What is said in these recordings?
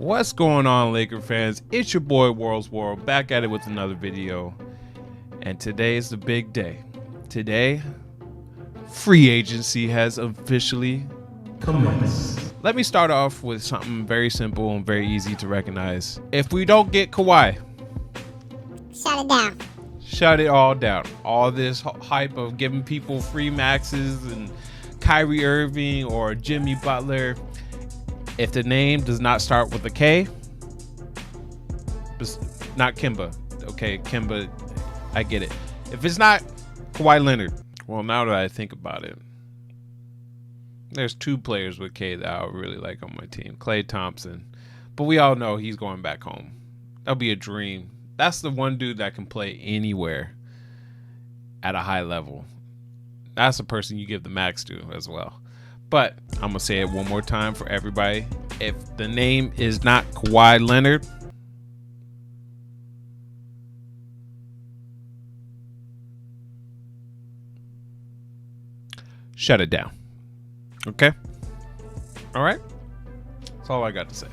What's going on, Laker fans? It's your boy Warr back at it with another video, and today is the big day. Today, free agency has officially commenced. Let me start off with something very simple and very easy to recognize. If we don't get Kawhi, shut it down. Shut it all down. All this hype of giving people free maxes and Kyrie Irving or Jimmy Butler. If the name does not start with a K, not Kimba. Okay, Kimba, I get it. If it's not Kawhi Leonard, well, now that I think about it, there's two players with K that I really like on my team. Klay Thompson. But we all know he's going back home. That'll be a dream. That's the one dude that can play anywhere at a high level. That's the person you give the max to as well. But I'm going to say it one more time for everybody. If the name is not Kawhi Leonard, shut it down. Okay? All right? That's all I got to say.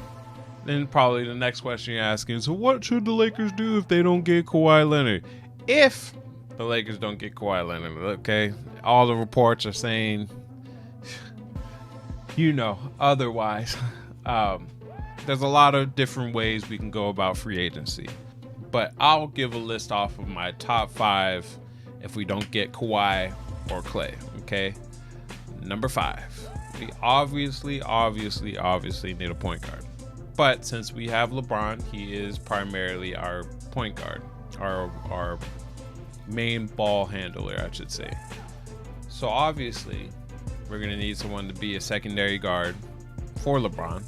Then probably the next question you're asking is, so what should the Lakers do if they don't get Kawhi Leonard? If the Lakers don't get Kawhi Leonard, okay? All the reports are saying, otherwise. There's a lot of different ways we can go about free agency. But I'll give a list off of my top 5 if we don't get Kawhi or Klay, okay? Number 5. We obviously need a point guard. But since we have LeBron, he is primarily our point guard, our main ball handler, I should say. So obviously, we're going to need someone to be a secondary guard for LeBron.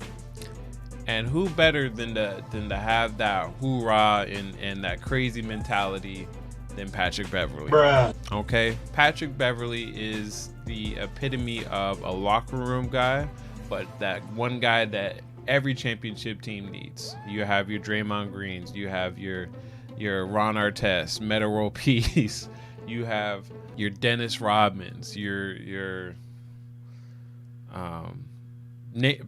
And who better than to have that hoorah and that crazy mentality than Patrick Beverley? Bruh. Okay, Patrick Beverley is the epitome of a locker room guy, but that one guy that every championship team needs. You have your Draymond Greens, you have your Ron Artest, Meta World Peace, you have your Dennis Rodmans, your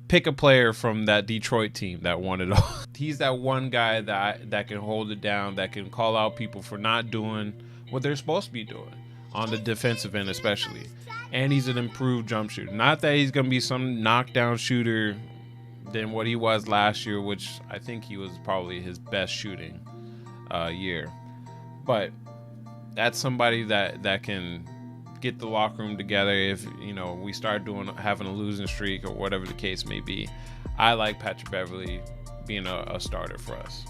pick a player from that Detroit team that won it all. He's that one guy that can hold it down, that can call out people for not doing what they're supposed to be doing on the defensive end especially. And he's an improved jump shooter. Not that he's going to be some knockdown shooter than what he was last year, which I think he was probably his best shooting year. But that's somebody that can get the locker room together if we start having a losing streak or whatever the case may be. I like Patrick Beverley being a starter for us.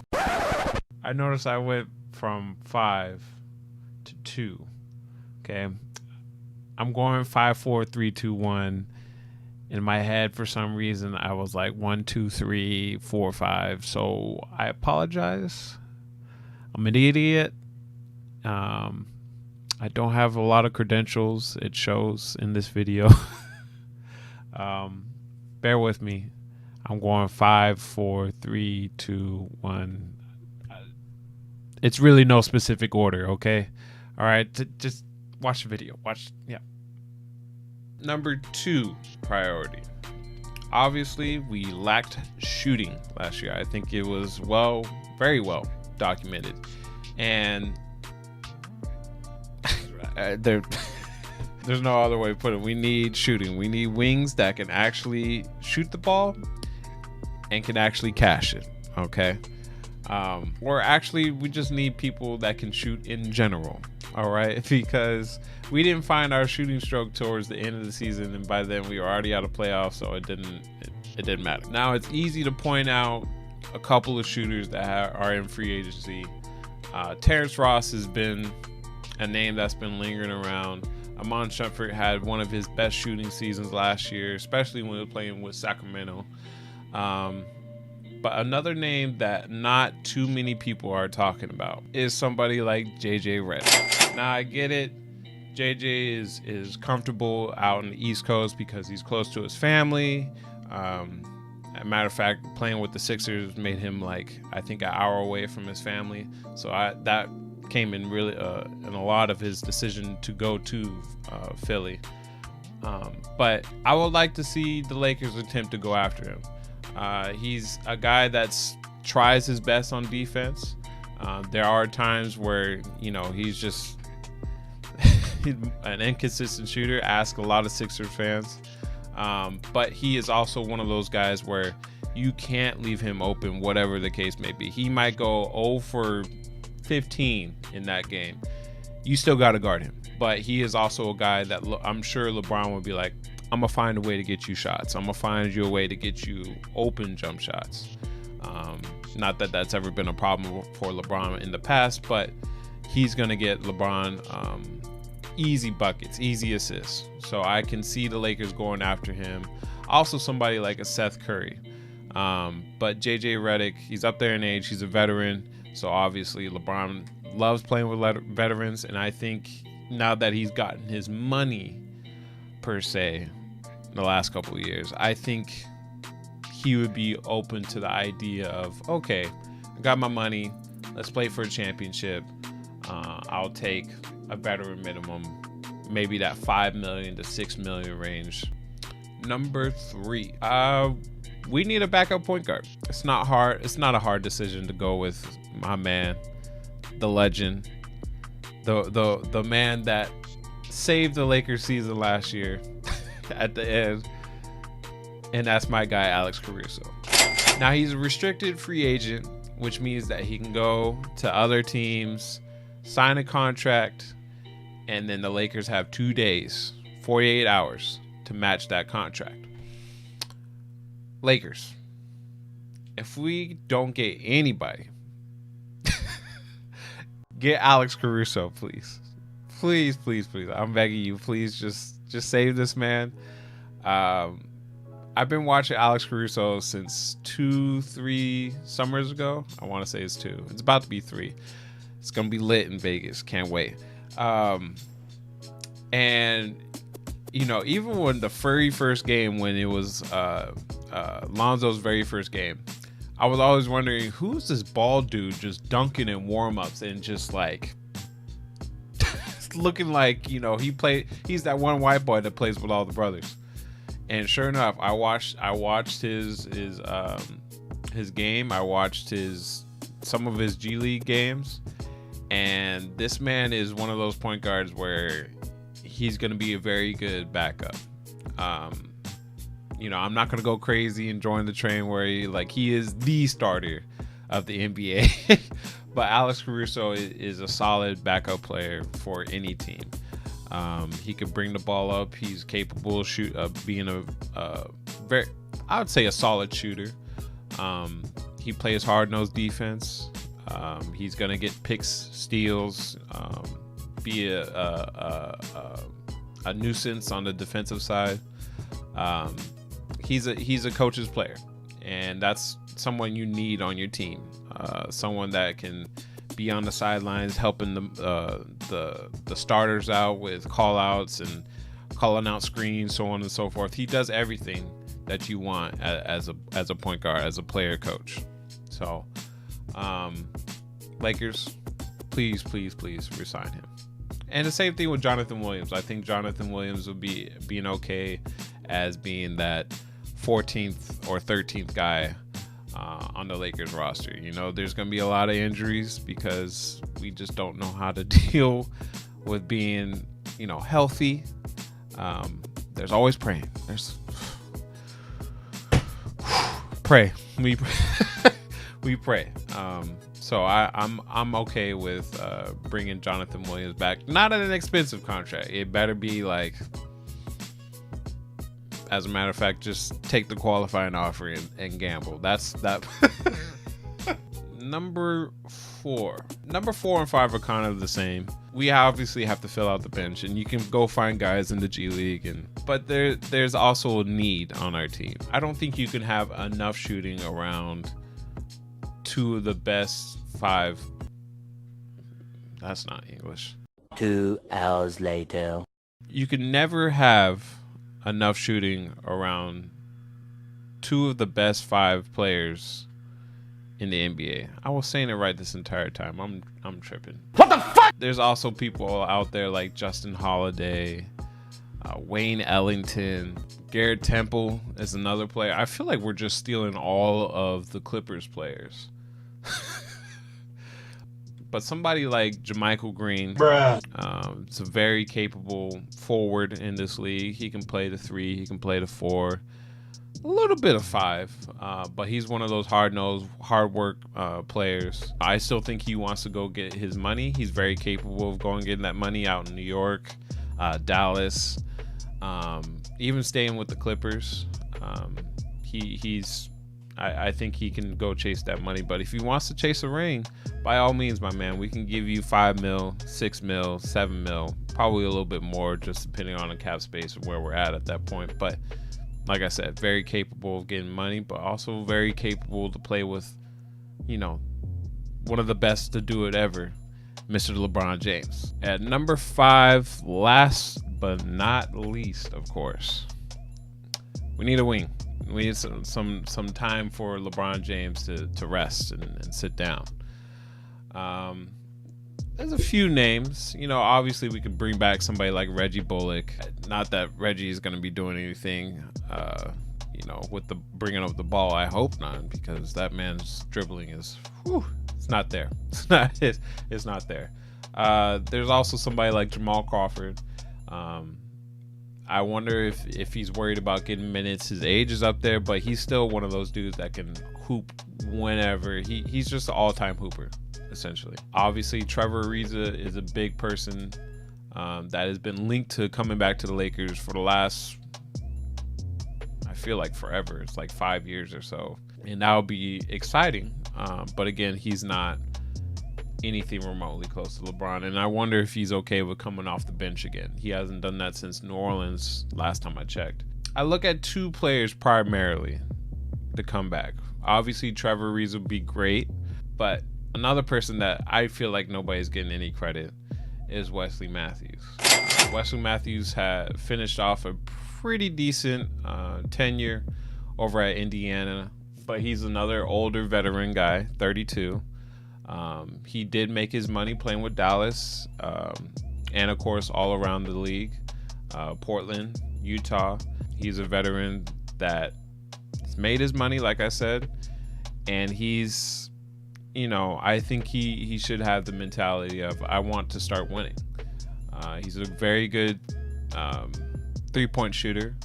I noticed I went from 5 to 2. Okay, I'm going 5, 4, 3, 2, 1. In my head, for some reason, I was like 1, 2, 3, 4, 5. So I apologize. I'm an idiot. I don't have a lot of credentials. It shows in this video. Bear with me. I'm going 5, 4, 3, 2, 1. It's really no specific order, okay? All right, just watch the video. Yeah. Number 2 priority. Obviously, we lacked shooting last year. I think it was very well documented. And there's no other way to put it. We need shooting. We need wings that can actually shoot the ball and can actually cash it. Okay. Or actually, we just need people that can shoot in general. All right. Because we didn't find our shooting stroke towards the end of the season, and by then we were already out of playoffs, so it didn't matter. Now it's easy to point out a couple of shooters that are in free agency. Terrence Ross has been a name that's been lingering around. Amon Shumpert had one of his best shooting seasons last year, especially when he was playing with Sacramento. But another name that not too many people are talking about is somebody like JJ Redick. Now I get it. JJ is comfortable out in the East Coast because he's close to his family. As a matter of fact, playing with the Sixers made him I think an hour away from his family. So that came in really in a lot of his decision to go to Philly. But I would like to see the Lakers attempt to go after him. He's a guy that's tries his best on defense. There are times where, you know, he's just an inconsistent shooter. Ask a lot of Sixers fans. But he is also one of those guys where you can't leave him open, whatever the case may be. He might go 0 for 15 in that game. You still got to guard him. But he is also a guy that I'm sure LeBron would be like, I'm going to find a way to get you shots. I'm going to find you a way to get you open jump shots. Not that that's ever been a problem for LeBron in the past, but he's going to get LeBron easy buckets, easy assists. So I can see the Lakers going after him. Also somebody like a Seth Curry. But JJ Redick, he's up there in age. He's a veteran. So obviously LeBron loves playing with veterans. And I think now that he's gotten his money, per se, in the last couple of years, I think he would be open to the idea of, okay, I got my money. Let's play for a championship. I'll take a veteran minimum, maybe that $5 million to $6 million range. Number 3, we need a backup point guard. It's not hard. It's not a hard decision to go with my man, the legend, the man that saved the Lakers season last year at the end, and that's my guy Alex Caruso. Now he's a restricted free agent, which means that he can go to other teams, sign a contract, and then the Lakers have 2 days, 48 hours to match that contract. Lakers, if we don't get anybody, get Alex Caruso, please. Please, please, please. I'm begging you, please just save this man. I've been watching Alex Caruso since 2-3 summers ago. I want to say it's 2. It's about to be 3. It's going to be lit in Vegas. Can't wait. And, you know, even when the very first game, when it was Lonzo's very first game, I was always wondering, who's this bald dude just dunking in warm-ups and just like looking like, you know, he's that one white boy that plays with all the brothers. And sure enough, I watched his game. I watched some of his G League games, and this man is one of those point guards where he's going to be a very good backup. You know, I'm not going to go crazy and join the train where he is the starter of the NBA, but Alex Caruso is a solid backup player for any team. He could bring the ball up. He's capable of being a very, I would say, a solid shooter. He plays hard-nosed defense. He's gonna get picks, steals, be a nuisance on the defensive side. He's a coach's player, and that's someone you need on your team. Someone that can be on the sidelines helping the starters out with call outs and calling out screens, so on and so forth. He does everything that you want as a point guard, as a player coach. So Lakers, please resign him. And the same thing with Jonathan Williams. I think Jonathan Williams will be being okay as being that 14th or 13th guy on the Lakers roster. You know, there's going to be a lot of injuries because we just don't know how to deal with being, you know, healthy. There's always praying. Pray. We pray. So I'm okay with bringing Jonathan Williams back. Not at an expensive contract. It better be like, as a matter of fact, just take the qualifying offer and gamble. That's that. Number 4 and 5 are kind of the same. We obviously have to fill out the bench, and you can go find guys in the G League, but there's also a need on our team. I don't think you can have enough shooting around 2 of the best 5. That's not English. 2 hours later. You can never have enough shooting around 2 of the best 5 players in the NBA. I was saying it right this entire time. I'm tripping. What the fuck? There's also people out there like Justin Holiday, Wayne Ellington, Garrett Temple is another player. I feel like we're just stealing all of the Clippers players. But somebody like JaMychal Green, is a very capable forward in this league. He can play the 3, he can play the 4, a little bit of 5, but he's one of those hard-nosed, hard-work players. I still think he wants to go get his money. He's very capable of going and getting that money out in New York, Dallas, even staying with the Clippers. I think he can go chase that money, but if he wants to chase a ring, by all means, my man, we can give you $5 million, $6 million, $7 million, probably a little bit more, just depending on the cap space and where we're at that point. But like I said, very capable of getting money, but also very capable to play with, you know, one of the best to do it ever, Mr. LeBron James. At number 5, last but not least, of course, we need a wing. We need some time for LeBron James to rest and sit down. There's a few names. You know, obviously we could bring back somebody like Reggie Bullock. Not that Reggie is going to be doing anything, you know, with the bringing up the ball. I hope not, because that man's dribbling is, it's not there. It's not there. There's also somebody like Jamal Crawford. I wonder if he's worried about getting minutes. His age is up there, but he's still one of those dudes that can hoop whenever. He's just an all-time hooper, essentially. Obviously, Trevor Ariza is a big person that has been linked to coming back to the Lakers for the last, I feel like forever. It's like 5 years or so. And that would be exciting. But again, he's not anything remotely close to LeBron, and I wonder if he's okay with coming off the bench again. He hasn't done that since New Orleans last time I checked. I look at 2 players primarily to come back. Obviously, Trevor Ariza would be great, but another person that I feel like nobody's getting any credit is Wesley Matthews. Wesley Matthews had finished off a pretty decent tenure over at Indiana, but he's another older veteran guy, 32. He did make his money playing with Dallas, and of course all around the league, Portland, Utah. He's a veteran that made his money, like I said, and he's, you know, I think he should have the mentality of, I want to start winning. He's a very good 3-point shooter.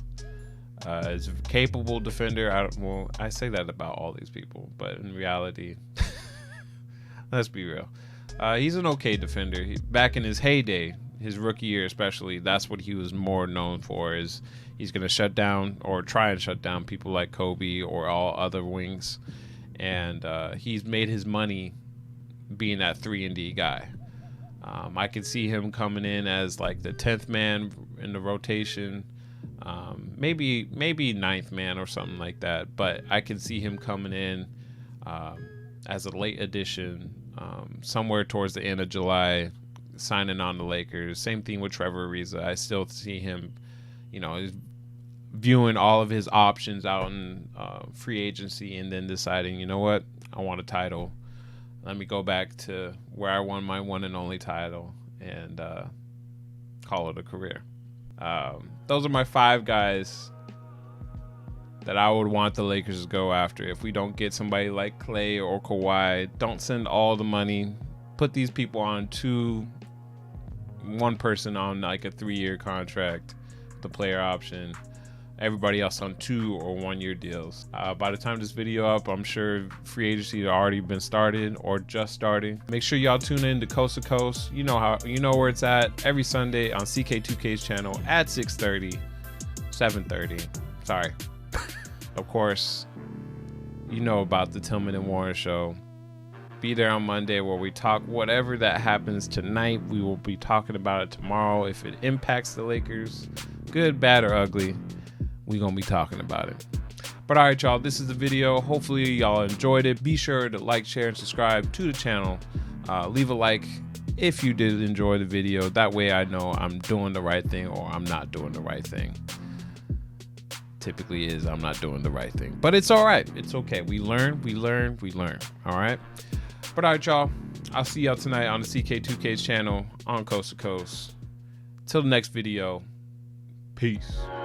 Is a capable defender. I say that about all these people, but in reality, let's be real. He's an okay defender. Back in his heyday, his rookie year especially, that's what he was more known for, is he's going to shut down or try and shut down people like Kobe or all other wings. And he's made his money being that 3-and-D guy. I could see him coming in as like the 10th man in the rotation, maybe 9th man or something like that. But I could see him coming in as a late addition, somewhere towards the end of July, signing on the Lakers. Same thing with Trevor Ariza. I still see him, you know, viewing all of his options out in free agency and then deciding, you know what, I want a title. Let me go back to where I won my one and only title and call it a career. Those are my 5 guys that I would want the Lakers to go after. If we don't get somebody like Clay or Kawhi, don't send all the money. Put these people on one person on like a 3-year contract, the player option. Everybody else on 2 or 1-year deals. By the time this video up, I'm sure free agency has already been started or just starting. Make sure y'all tune in to Coast to Coast. You know where it's at, every Sunday on CK2K's channel at 7:30. Sorry. Of course, you know about the Tillman and Warr show. Be there on Monday where we talk whatever that happens tonight. We will be talking about it tomorrow. If it impacts the Lakers, good, bad, or ugly, we're going to be talking about it. But all right, y'all, this is the video. Hopefully y'all enjoyed it. Be sure to like, share, and subscribe to the channel. Leave a like if you did enjoy the video. That way I know I'm doing the right thing or I'm not doing the right thing. Typically is I'm not doing the right thing, but it's all right. It's okay. We learn. All right. But all right, y'all, I'll see y'all tonight on the CK2K's channel on Coast to Coast. Till the next video. Peace.